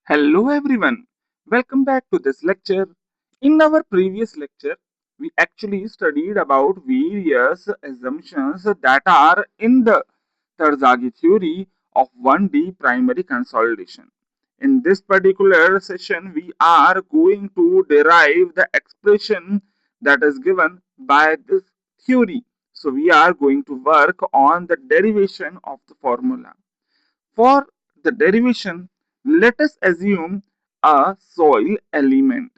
Hello everyone, welcome back to this lecture. In our previous lecture, we actually studied about various assumptions that are in the Terzaghi theory of 1D primary consolidation. In this particular session, we are going to derive the expression that is given by this theory. So we are going to work on the derivation of the formula. For the derivation, let us assume a soil element.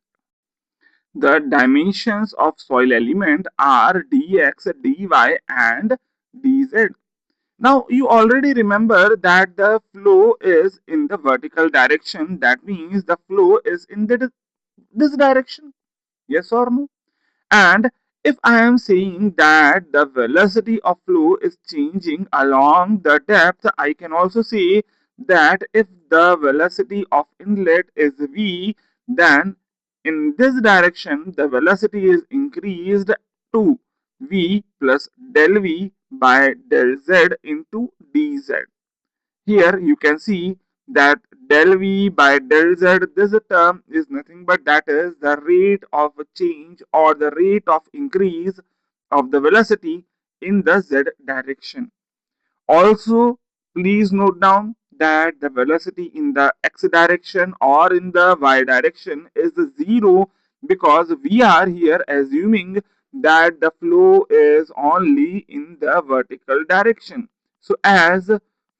The dimensions of soil element are dx, dy and dz. Now you already remember that the flow is in the vertical direction. That means the flow is in this direction. Yes or no? And if I am saying that the velocity of flow is changing along the depth, I can also say that if the velocity of inlet is v, then in this direction the velocity is increased to v plus del v by del z into dz. Here you can see that del V by del Z, this term is nothing but that is the rate of change or the rate of increase of the velocity in the Z direction. Also, please note down that the velocity in the x direction or in the y direction is 0 because we are here assuming that the flow is only in the vertical direction. So, as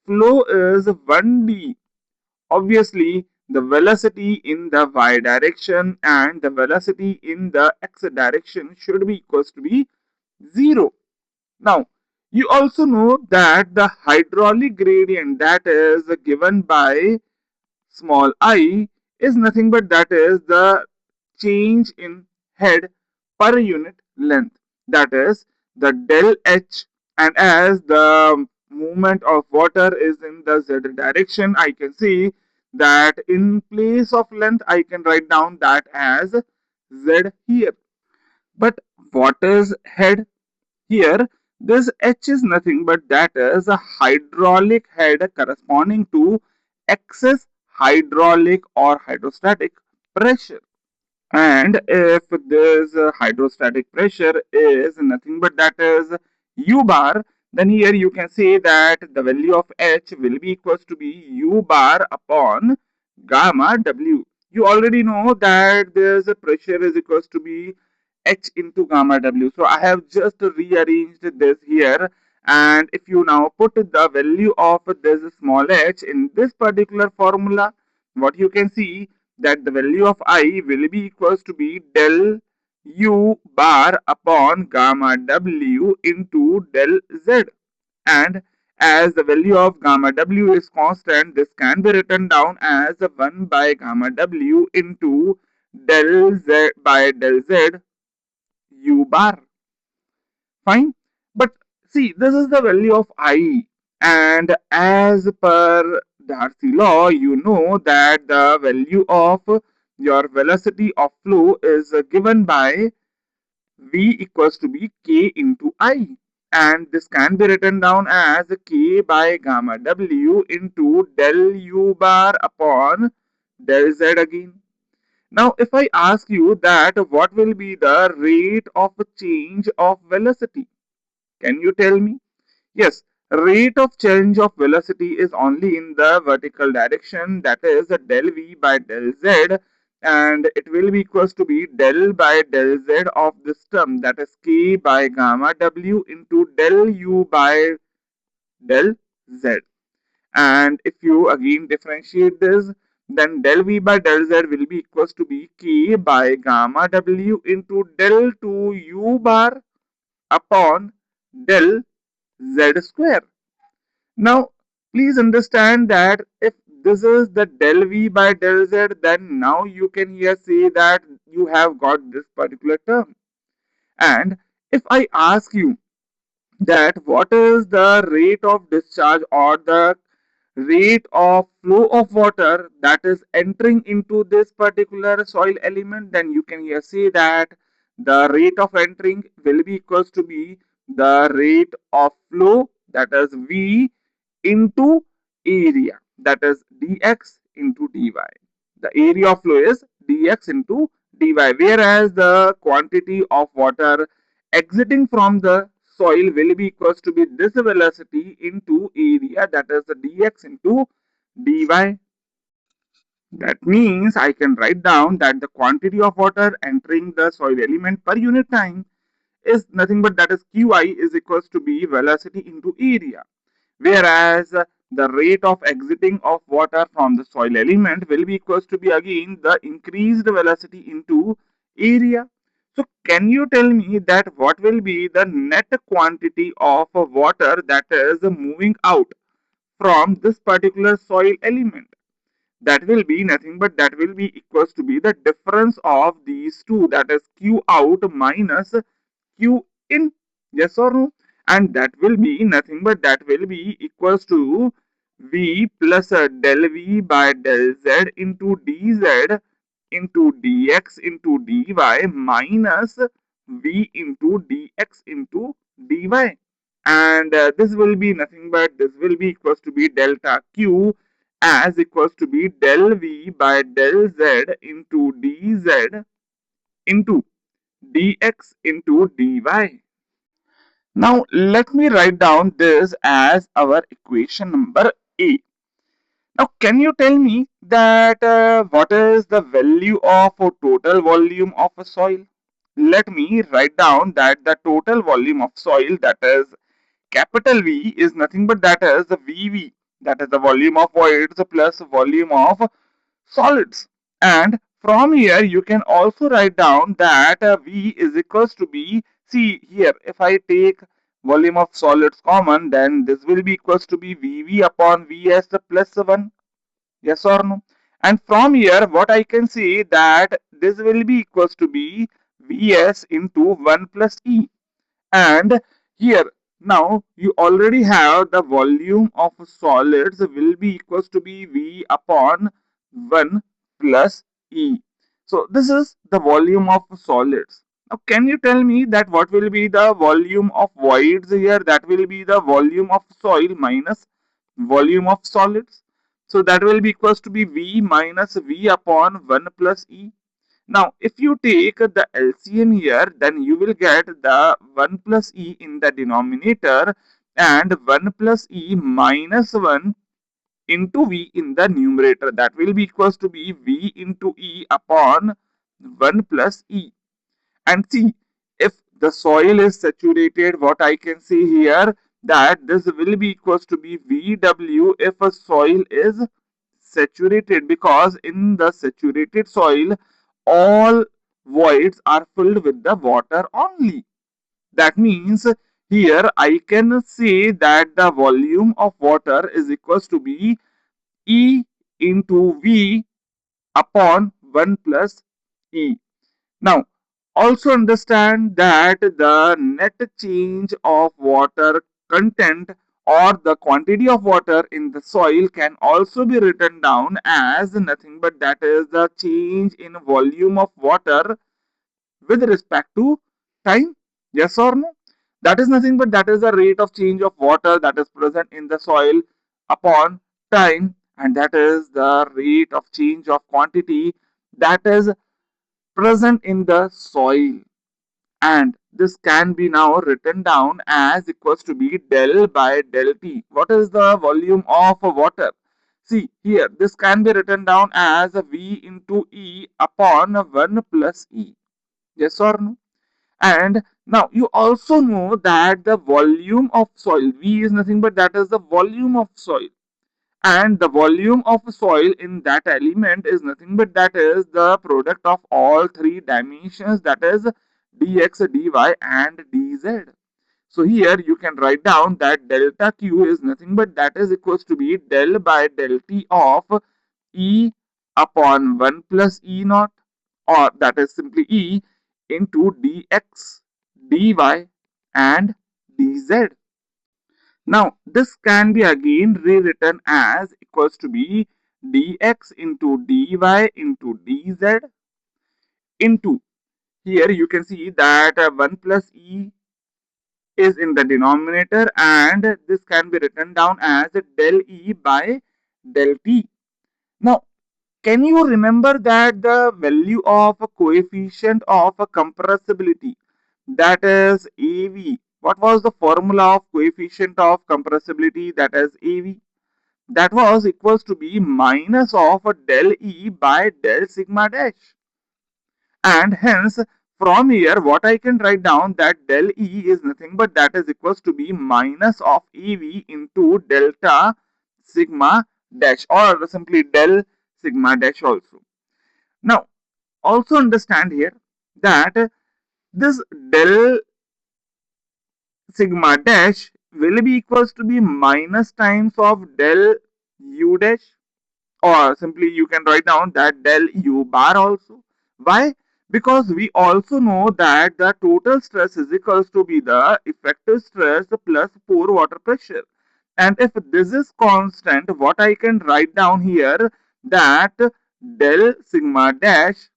flow is 1D, obviously the velocity in the y direction and the velocity in the x direction should be equals to be 0. Now, you also know that the hydraulic gradient that is given by small I is nothing but that is the change in head per unit length. That is the del H, and as the movement of water is in the Z direction, I can see that in place of length I can write down that as Z here. But what is head? Here, this H is nothing but that is a hydraulic head corresponding to excess hydraulic or hydrostatic pressure. And if this hydrostatic pressure is nothing but that is U bar, then here you can say that the value of H will be equals to be U bar upon gamma W. You already know that this pressure is equals to be H into gamma W. So I have just rearranged this here. And if you now put the value of this small h in this particular formula, what you can see that the value of I will be equals to be del u bar upon gamma w into del z. And as the value of gamma w is constant, this can be written down as 1 by gamma w into del z by del z u bar. Fine. But see, this is the value of I. And as per Darcy law, you know that the value of your velocity of flow is given by V equals to be K into I. And this can be written down as K by gamma W into del U bar upon del Z again. Now, if I ask you that what will be the rate of change of velocity? Can you tell me? Yes, rate of change of velocity is only in the vertical direction, that is del v by del z, and it will be equals to be del by del z of this term, that is k by gamma w into del u by del z. And if you again differentiate this, then del v by del z will be equals to be k by gamma w into del 2 u bar upon del z square. Now, please understand that if this is the del v by del z, then now you can here say that you have got this particular term. And if I ask you that what is the rate of discharge or the rate of flow of water that is entering into this particular soil element, then you can here say that the rate of entering will be equals to be the rate of flow, that is v into area, that is dx into dy. The area of flow is dx into dy, whereas the quantity of water exiting from the soil will be equals to be this velocity into area, that is the dx into dy. That means I can write down that the quantity of water entering the soil element per unit time is nothing but that is qi is equals to be velocity into area, whereas the rate of exiting of water from the soil element will be equals to be again the increased velocity into area. So can you tell me that what will be the net quantity of water that is moving out from this particular soil element? That will be nothing but that will be equals to be the difference of these two, that is q out minus q in. Yes or no? And that will be nothing but that will be equals to v plus del v by del z into dz into dx into dy minus v into dx into dy. And this will be nothing but this will be equals to be delta q as equals to be del v by del z into dz into dx into dy. Now let me write down this as our equation number A. Now can you tell me that what is the value of a total volume of a soil? Let me write down that the total volume of soil, that is capital V, is nothing but that is the VV, that is the volume of voids plus volume of solids. And from here you can also write down that V is equals to be, see here, if I take volume of solids common, then this will be equals to be VV upon Vs plus 1. Yes or no? And from here what I can see that this will be equals to be Vs into 1 plus E. And here now you already have the volume of solids will be equals to be V upon 1 plus E. So this is the volume of solids. Now can you tell me that what will be the volume of voids here? That will be the volume of soil minus volume of solids. So that will be equals to be V minus V upon 1 plus E. Now, if you take the LCM here, then you will get the 1 plus E in the denominator and 1 plus E minus 1 into V in the numerator. That will be equals to be V into E upon 1 plus E. And see, if the soil is saturated, what I can see here, that this will be equals to be VW if a soil is saturated, because in the saturated soil all voids are filled with the water only. That means here I can say that the volume of water is equals to be E into V upon 1 plus E. Now, also understand that the net change of water content or the quantity of water in the soil can also be written down as nothing but that is the change in volume of water with respect to time. Yes or no? That is nothing but that is the rate of change of water that is present in the soil upon time, and that is the rate of change of quantity that is present in the soil. And this can be now written down as equals to be del by del t. What is the volume of water? See here, this can be written down as V into E upon 1 plus E. Yes or no? And now you also know that the volume of soil, V is nothing but that is the volume of soil, and the volume of soil in that element is nothing but that is the product of all three dimensions, that is dx, dy and dz. So here you can write down that delta q is nothing but that is equals to be del by del t of E upon 1 plus E naught, or that is simply E into dx, dy and dz. Now this can be again rewritten as equals to be dx into dy into dz into, here you can see that 1 plus E is in the denominator, and this can be written down as del E by del T. Now Can you remember that the value of a coefficient of a compressibility, that is AV? What was the formula of coefficient of compressibility, that is AV? That was equals to be minus of a del E by del sigma dash. And hence from here what I can write down, that del E is nothing but that is equals to be minus of EV into delta sigma dash, or simply del sigma dash also. Now also understand here that this del sigma dash will be equals to be minus times of del u dash, or simply you can write down that del u bar also. Why? Because we also know that the total stress is equals to be the effective stress plus pore water pressure. And if this is constant, what I can write down here, that del sigma dash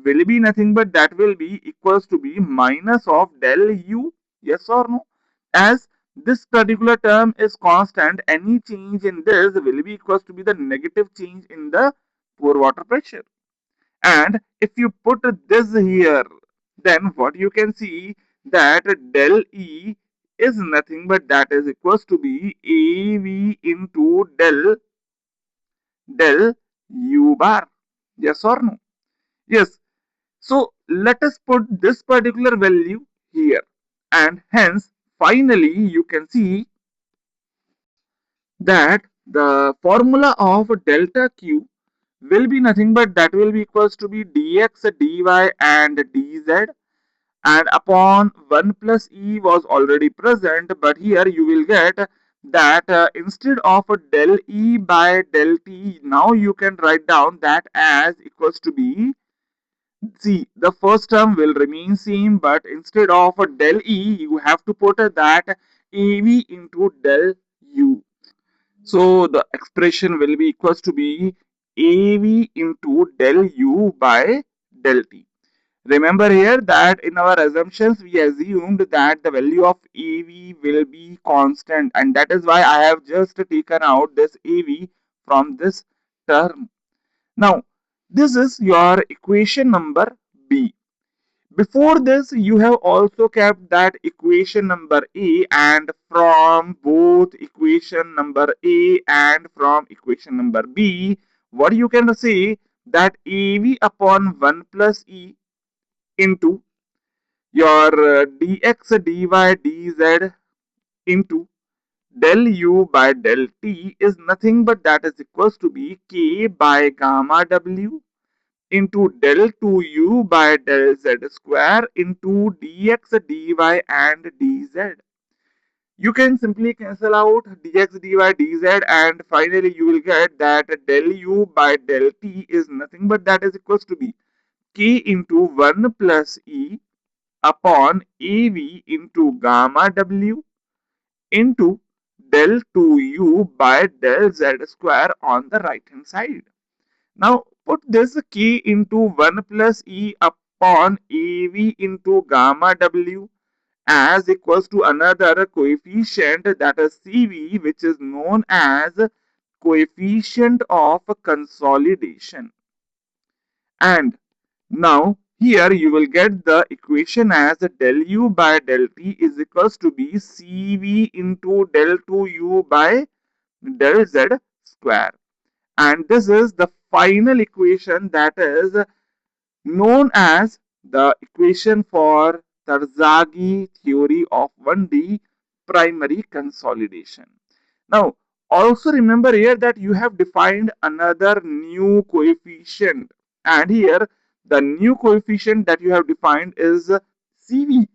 will be nothing but that will be equals to be minus of del u. Yes or no? As this particular term is constant, any change in this will be equals to be the negative change in the pore water pressure. And if you put this here, then what you can see, that del E is nothing but that is equals to be AV into del U bar. Yes or no? Yes. So let us put this particular value here, and hence finally you can see that the formula of delta Q will be nothing but that will be equals to be dx, dy and dz, and upon 1 plus e was already present, but here you will get that instead of a del e by del t, now you can write down that as equals to be, see, the first term will remain same, but instead of a del e you have to put that av into del u. So the expression will be equals to be AV into del U by del T. Remember here that in our assumptions we assumed that the value of AV will be constant, and that is why I have just taken out this AV from this term. Now this is your equation number B. Before this, you have also kept that equation number A, and from both equation number A and from equation number B, what you can say, that AV upon 1 plus E into your dx, dy, dz into del U by del T is nothing but that is equals to be K by gamma W into del 2u by del z square into dx, dy and dz. You can simply cancel out dx, dy, dz, and finally you will get that del u by del t is nothing but that is equals to be k into 1 plus e upon av into gamma w into del 2u by del z square on the right hand side. Now put this k into 1 plus e upon av into gamma w as equals to another coefficient, that is Cv, which is known as coefficient of consolidation. And now here you will get the equation as del u by del t is equals to be Cv into del 2u by del z square. And this is the final equation, that is known as the equation for Terzaghi theory of 1D primary consolidation. Now, also remember here that you have defined another new coefficient, and here the new coefficient that you have defined is Cv.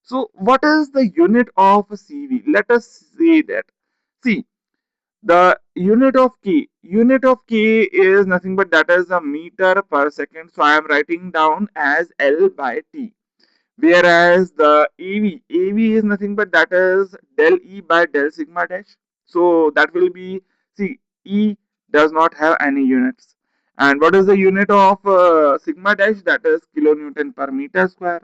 So, what is the unit of Cv? Let us say that. See, the unit of k is nothing but that is a meter per second, so I am writing down as L by T. Whereas the av is nothing but that is del E by del sigma dash, so that will be, see, E does not have any units. And what is the unit of sigma dash? That is kilonewton per meter square,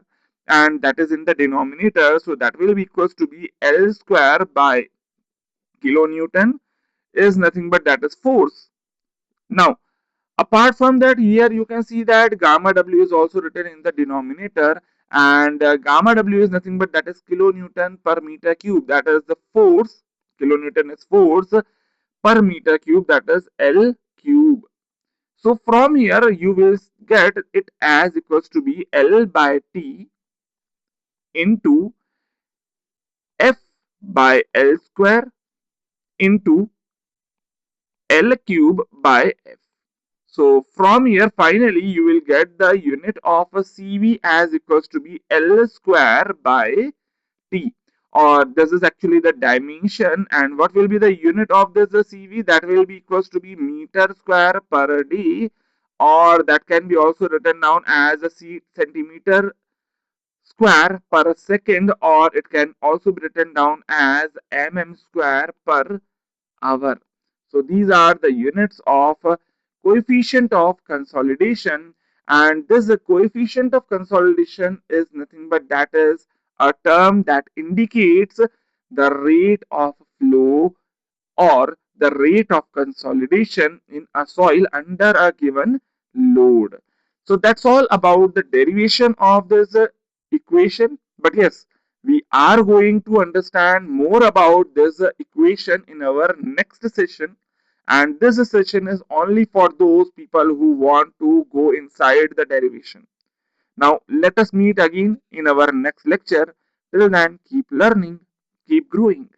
and that is in the denominator, so that will be equals to be L square by kilonewton is nothing but that is force. Now, Apart from that, here you can see that gamma W is also written in the denominator, and gamma W is nothing but that is kilonewton per meter cube. That is the force. Kilonewton is force per meter cube. That is L cube. So from here you will get it as equals to be L by T into F by L square into L cube by F. So from here finally you will get the unit of a CV as equals to be L square by T, or this is actually the dimension, and what will be the unit of this CV? That will be equals to be meter square per D, or that can be also written down as a centimeter square per second, or it can also be written down as square per hour. So these are the units of coefficient of consolidation, and this coefficient of consolidation is nothing but that is a term that indicates the rate of flow or the rate of consolidation in a soil under a given load. So that's all about the derivation of this equation. But yes, we are going to understand more about this equation in our next session. And this session is only for those people who want to go inside the derivation. Now, let us meet again in our next lecture. Till then, keep learning, keep growing.